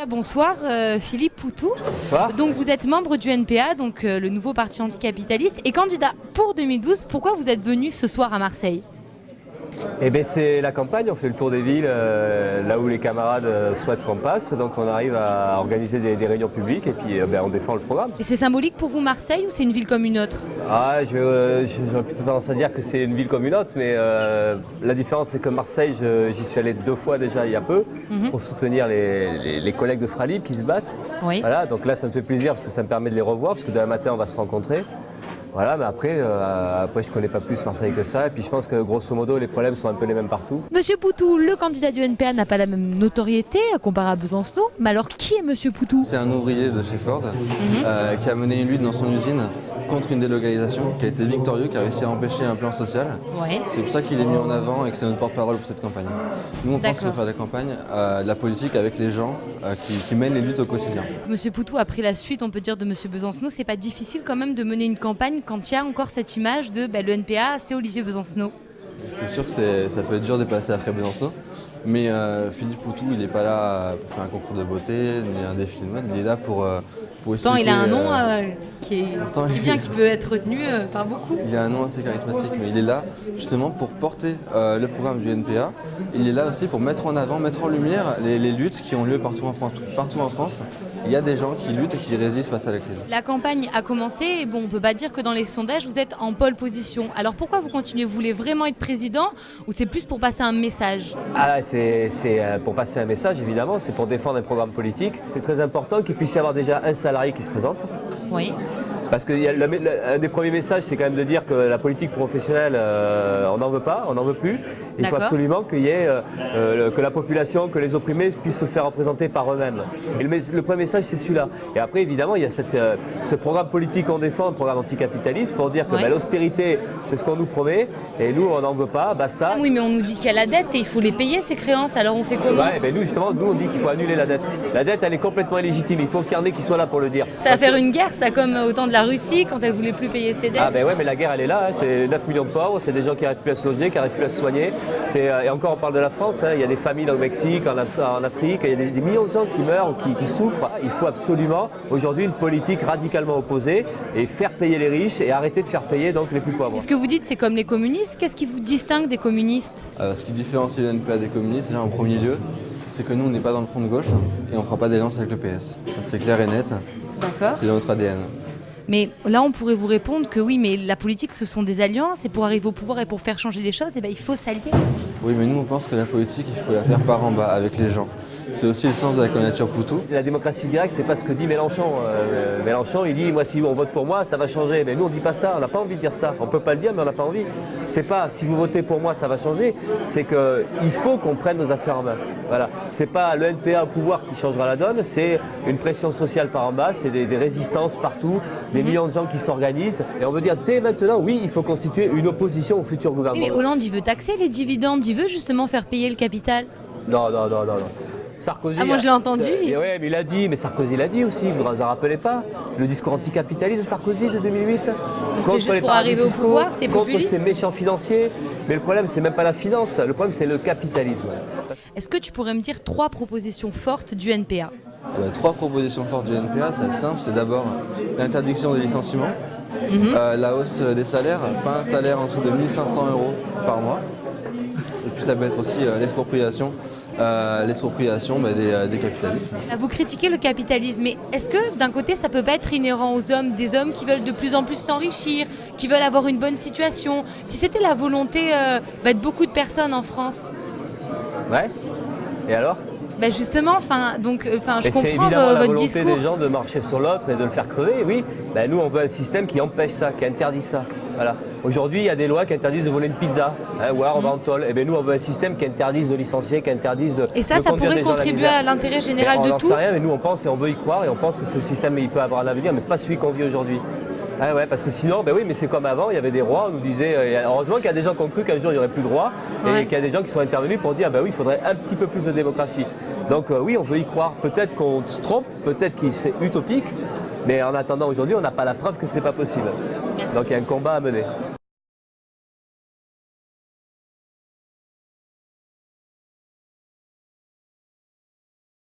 Bonsoir Philippe Poutou. Bonsoir. Donc vous êtes membre du NPA, donc le nouveau parti anticapitaliste, et candidat pour 2012. Pourquoi vous êtes venu ce soir à Marseille? Eh bien c'est la campagne, on fait le tour des villes, là où les camarades souhaitent qu'on passe. Donc on arrive à organiser des réunions publiques et puis on défend le programme. Et c'est symbolique pour vous Marseille ou c'est une ville comme une autre? J'aurais plutôt tendance à dire que c'est une ville comme une autre, mais la différence c'est que Marseille, j'y suis allé 2 fois déjà il y a peu, pour soutenir les collègues de Fralib qui se battent. Oui. Voilà, donc là ça me fait plaisir parce que ça me permet de les revoir, parce que demain matin on va se rencontrer. Voilà, mais après je ne connais pas plus Marseille que ça. Et puis je pense que grosso modo, les problèmes sont un peu les mêmes partout. Monsieur Poutou, le candidat du NPA n'a pas la même notoriété comparé à Besancenot. Mais alors qui est Monsieur Poutou? C'est un ouvrier de chez Ford qui a mené une lutte dans son usine contre une délocalisation, qui a été victorieux, qui a réussi à empêcher un plan social. Ouais. C'est pour ça qu'il est mis en avant et que c'est notre porte-parole pour cette campagne. Nous, on pense qu'il faut faire de la campagne, de la politique avec les gens qui mènent les luttes au quotidien. Monsieur Poutou a pris la suite, on peut dire, de Monsieur Besancenot. C'est pas difficile quand même de mener une campagne quand il y a encore cette image de le NPA, c'est Olivier Besancenot? C'est sûr que ça peut être dur de passer après Besancenot, mais Philippe Poutou, il n'est pas là pour faire un concours de beauté ni un défilé de mode, il est là pour Pourtant, il a un nom qui peut être retenu par beaucoup. Il a un nom assez charismatique, mais il est là justement pour porter le programme du NPA. Il est là aussi pour mettre en avant, mettre en lumière les luttes qui ont lieu partout en France. Il y a des gens qui luttent et qui résistent face à la crise. La campagne a commencé et bon, on ne peut pas dire que dans les sondages, vous êtes en pole position. Alors pourquoi vous continuez? Vous voulez vraiment être président ou c'est plus pour passer un message? C'est pour passer un message, évidemment, c'est pour défendre un programme politique. C'est très important qu'il puisse y avoir déjà un salarié qui se présente. Oui. Parce que un des premiers messages, c'est quand même de dire que la politique professionnelle, on n'en veut pas, on n'en veut plus. Il faut absolument qu'il y ait, que la population, que les opprimés puissent se faire représenter par eux-mêmes. Et le premier message, c'est celui-là. Et après, évidemment, il y a ce programme politique qu'on défend, un programme anticapitaliste, pour dire que l'austérité, c'est ce qu'on nous promet, et nous, on n'en veut pas, basta. Oui, mais on nous dit qu'il y a la dette et il faut les payer, ces créances, alors on fait comment? Nous, justement, on dit qu'il faut annuler la dette. La dette, elle est complètement illégitime, il faut qu'il y en ait qui soient là pour le dire. Ça va faire une guerre, ça, comme au temps de la Russie, quand elle voulait plus payer ses dettes. Mais la guerre, elle est là, c'est 9 millions de pauvres, c'est des gens qui n'arrivent plus à se loger, qui n'arrivent plus à se soigner. Et encore, on parle de la France, il y a des familles au Mexique, en Afrique, il y a des millions de gens qui meurent, qui souffrent. Il faut absolument, aujourd'hui, une politique radicalement opposée et faire payer les riches et arrêter de faire payer donc les plus pauvres. Ce que vous dites, c'est comme les communistes. Qu'est-ce qui vous distingue des communistes? Ce qui différencie le NPA des communistes, déjà en premier lieu, c'est que nous, on n'est pas dans le front de gauche et on ne prend pas d'alliance avec le PS. Ça, c'est clair et net. D'accord. C'est dans notre ADN. Mais là, on pourrait vous répondre que oui, mais la politique, ce sont des alliances, et pour arriver au pouvoir et pour faire changer les choses, il faut s'allier. Oui, mais nous, on pense que la politique, il faut la faire par en bas, avec les gens. C'est aussi le sens de la candidature Poutou. La démocratie directe, c'est pas ce que dit Mélenchon. Mélenchon, il dit, moi, si on vote pour moi, ça va changer. Mais nous, on dit pas ça, on n'a pas envie de dire ça. On peut pas le dire, mais on n'a pas envie. C'est pas, si vous votez pour moi, ça va changer. C'est qu'il faut qu'on prenne nos affaires en main. Voilà. C'est pas le NPA au pouvoir qui changera la donne, c'est une pression sociale par en bas, c'est des résistances partout, des millions de gens qui s'organisent. Et on veut dire, dès maintenant, oui, il faut constituer une opposition au futur gouvernement. Mais Hollande, il veut taxer les dividendes, il veut justement faire payer le capital. Non. Sarkozy. Moi je l'ai entendu. Oui, mais il a dit, mais Sarkozy l'a dit aussi, vous ne vous en rappelez pas? Le discours anticapitaliste de Sarkozy de 2008. C'est juste pour arriver au pouvoir, c'est populiste. Contre ces méchants financiers. Mais le problème, c'est même pas la finance, le problème, c'est le capitalisme. Est-ce que tu pourrais me dire 3 propositions fortes du NPA? 3 propositions fortes du NPA, c'est simple, c'est d'abord l'interdiction des licenciements, la hausse des salaires, pas un salaire en dessous de 1 500 € par mois. Et puis ça peut être aussi l'expropriation des capitalistes. Vous critiquez le capitalisme, mais est-ce que d'un côté ça peut pas être inhérent aux hommes, des hommes qui veulent de plus en plus s'enrichir, qui veulent avoir une bonne situation? Si c'était la volonté de beaucoup de personnes en France. Ouais. Et alors? Justement, je comprends c'est évidemment la votre volonté discours. des gens de marcher sur l'autre et de le faire crever, oui. Nous, on veut un système qui empêche ça, qui interdit ça. Voilà. Aujourd'hui, il y a des lois qui interdisent de voler une pizza, ou alors on va en tôle. Et nous, on veut un système qui interdise de licencier, qui interdise de. Et ça pourrait contribuer à l'intérêt général de tous. On n'en sait rien, mais nous, on pense et on veut y croire et on pense que ce système, il peut avoir un avenir, mais pas celui qu'on vit aujourd'hui. Parce que sinon, mais c'est comme avant, il y avait des rois, on nous disait, heureusement qu'il y a des gens qui ont cru qu'un jour il n'y aurait plus de rois, et qu'il y a des gens qui sont intervenus pour dire, il faudrait un petit peu plus de démocratie. Donc oui, on veut y croire, peut-être qu'on se trompe, peut-être que c'est utopique, mais en attendant aujourd'hui, on n'a pas la preuve que c'est pas possible. Merci. Donc il y a un combat à mener.